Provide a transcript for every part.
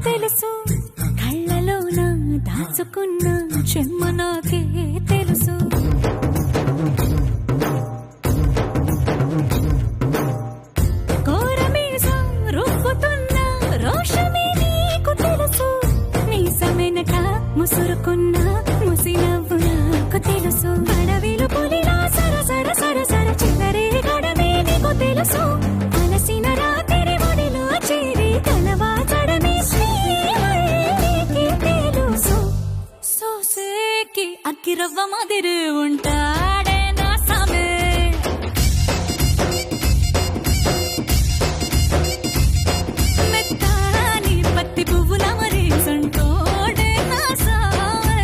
తెలుసు కళ్ళలోన దాచుకున్న చెమ్మ నాకే తెలుసు కోరమీసం రుబ్బుతున్న రోషమే నీకు తెలుసు మీసమెనక ముసురుకున్న ముసి నవ్వు నాకు తెలుసు అడవిలు పులిలా సరసర సరసర చిల్లరే గడమే నీకు తెలుసు అలసిన రాత్రి ఒడిలో చేరి కలవాచడమే శ్రీహరికి తెలుసు సోసేకి అగ్గిరవ్వ మాదిరి ఉంటాడే నా సామే మెత్తాని పత్తి పువ్వుల మరి సంటోడే నా సామే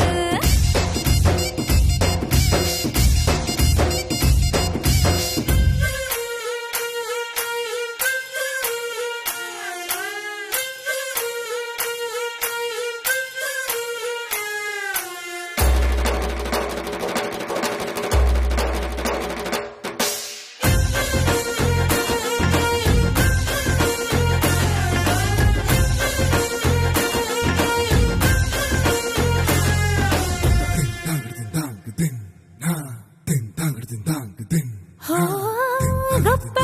గొప్ప